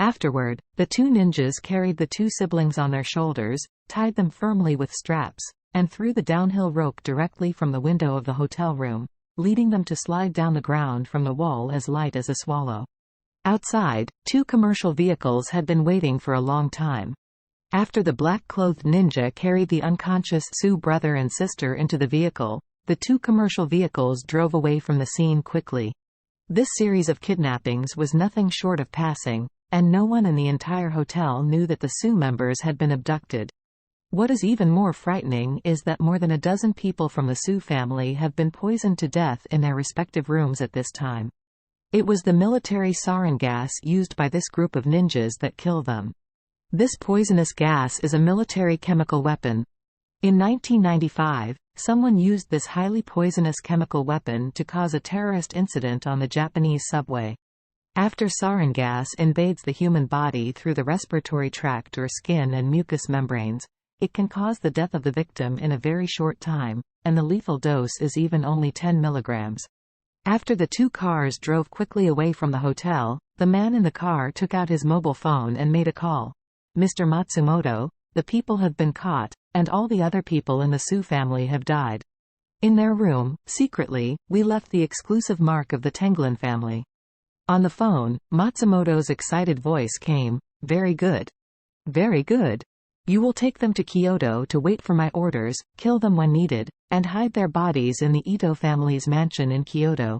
Afterward, the two ninjas carried the two siblings on their shoulders, tied them firmly with straps, and threw the downhill rope directly from the window of the hotel room, leading them to slide down the ground from the wall as light as a swallow. Outside, two commercial vehicles had been waiting for a long time. After the black-clothed ninja carried the unconscious Sue brother and sister into the vehicle, the two commercial vehicles drove away from the scene quickly. This series of kidnappings was nothing short of passing, and no one in the entire hotel knew that the Sue members had been abducted. What is even more frightening is that more than a dozen people from the Sue family have been poisoned to death in their respective rooms at this time. It was the military sarin gas used by this group of ninjas that killed them. This poisonous gas is a military chemical weapon. In 1995, someone used this highly poisonous chemical weapon to cause a terrorist incident on the Japanese subway. After sarin gas invades the human body through the respiratory tract or skin and mucous membranes, it can cause the death of the victim in a very short time, and the lethal dose is even only 10 milligrams. After the two cars drove quickly away from the hotel, the man in the car took out his mobile phone and made a call. "Mr. Matsumoto, the people have been caught, and all the other people in the Sue family have died. In their room, secretly, we left the exclusive mark of the Tenglin family." On the phone, Matsumoto's excited voice came, "Very good. Very good. You will take them to Kyoto to wait for my orders, kill them when needed, and hide their bodies in the Ito family's mansion in Kyoto."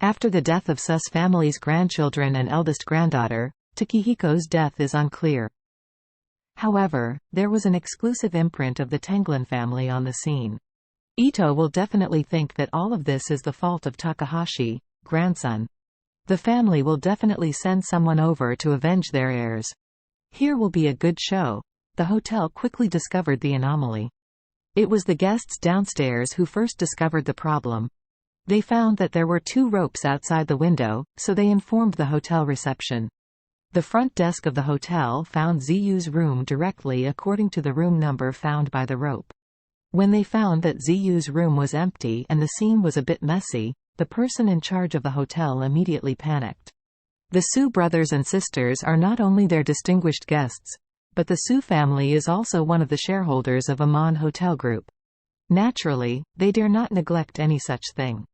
After the death of Su's family's grandchildren and eldest granddaughter, Takehiko's death is unclear. However, there was an exclusive imprint of the Tenglin family on the scene. Ito will definitely think that all of this is the fault of Takahashi, grandson. The family will definitely send someone over to avenge their heirs. Here will be a good show. The hotel quickly discovered the anomaly. It was the guests downstairs who first discovered the problem. They found that there were two ropes outside the window, so they informed the hotel reception. The front desk of the hotel found Ziyu's room directly according to the room number found by the rope. When they found that Ziyu's room was empty and the scene was a bit messy, the person in charge of the hotel immediately panicked. The Sue brothers and sisters are not only their distinguished guests, but the Sue family is also one of the shareholders of Aman Hotel Group. Naturally, they dare not neglect any such thing.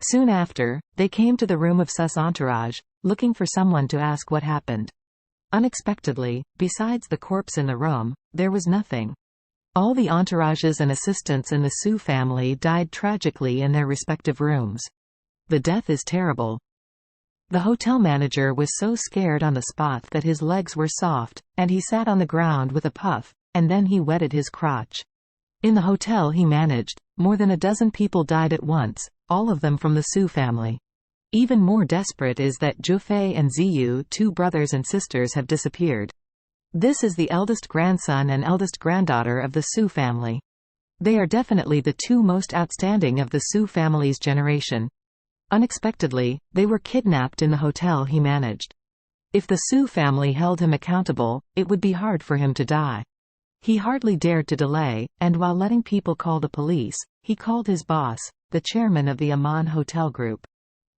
Soon after, they came to the room of Su's entourage, looking for someone to ask what happened. Unexpectedly, besides the corpse in the room, there was nothing. All the entourages and assistants in the Sue family died tragically in their respective rooms. The death is terrible. The hotel manager was so scared on the spot that his legs were soft, and he sat on the ground with a puff, and then he wetted his crotch. In the hotel he managed, more than a dozen people died at once, all of them from the Sue family. Even more desperate is that Jufei and Ziyu, two brothers and sisters, have disappeared. This is the eldest grandson and eldest granddaughter of the Sue family. They are definitely the two most outstanding of the Sue family's generation. Unexpectedly, they were kidnapped in the hotel he managed. If the Sue family held him accountable, it would be hard for him to die. He hardly dared to delay, and while letting people call the police, he called his boss, the chairman of the Aman Hotel Group.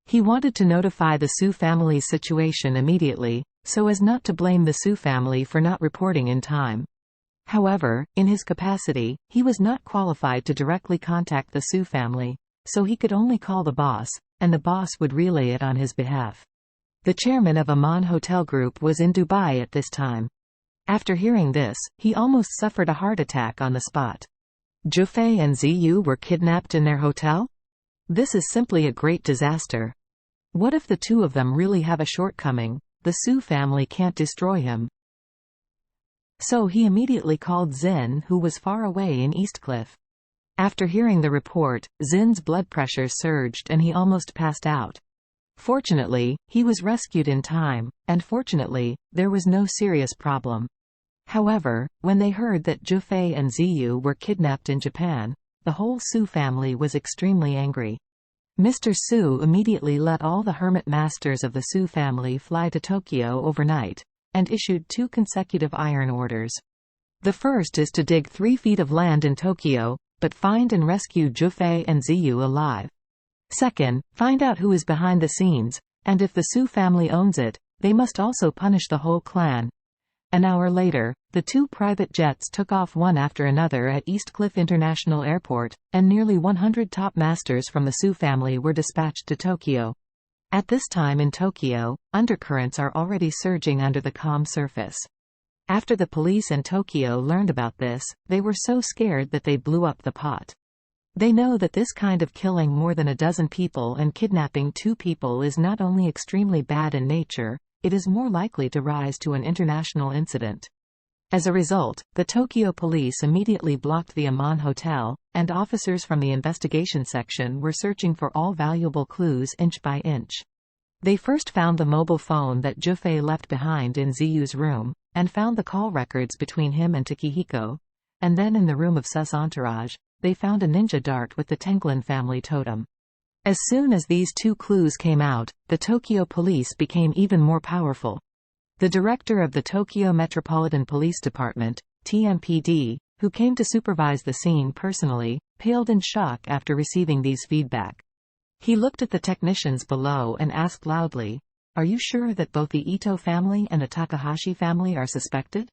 He wanted to notify the Sue family's situation immediately, so as not to blame the Sue family for not reporting in time. However, in his capacity, he was not qualified to directly contact the Sue family, so he could only call the boss, and the boss would relay it on his behalf. The chairman of Aman Hotel Group was in Dubai at this time. After hearing this, he almost suffered a heart attack on the spot. Jufei and Ziyu were kidnapped in their hotel? This is simply a great disaster. What if the two of them really have a shortcoming? The Sue family can't destroy him. So he immediately called Zin, who was far away in Eastcliff. After hearing the report, Zin's blood pressure surged and he almost passed out. Fortunately, he was rescued in time, and fortunately, there was no serious problem. However, when they heard that Jufei and Ziyu were kidnapped in Japan, the whole Sue family was extremely angry. Mr. Sue immediately let all the hermit masters of the Sue family fly to Tokyo overnight, and issued 2 consecutive iron orders. The first is to dig 3 feet of land in Tokyo, but find and rescue Jufei and Ziyu alive. Second, find out who is behind the scenes, and if the Sue family owns it, They must also punish the whole clan. An hour later, the two private jets took off one after another at East Cliff International Airport, and nearly 100 top masters from the Su family were dispatched to Tokyo. At this time in Tokyo, undercurrents are already surging under the calm surface. After the police in Tokyo learned about this, they were so scared that they blew up the pot. They know that this kind of killing more than a dozen people and kidnapping 2 people is not only extremely bad in nature, it is more likely to rise to an international incident. As a result, the Tokyo police immediately blocked the Amman Hotel, and officers from the investigation section were searching for all valuable clues inch by inch. They first found the mobile phone that Jufei left behind in Ziyu's room, and found the call records between him and Takehiko, and then in the room of Su's entourage, they found a ninja dart with the Tenglin family totem. As soon as these 2 clues came out, the Tokyo police became even more powerful. The director of the Tokyo Metropolitan Police Department, TMPD, who came to supervise the scene personally, paled in shock after receiving these feedback. He looked at the technicians below and asked loudly, "Are you sure that both the Ito family and the Takahashi family are suspected?"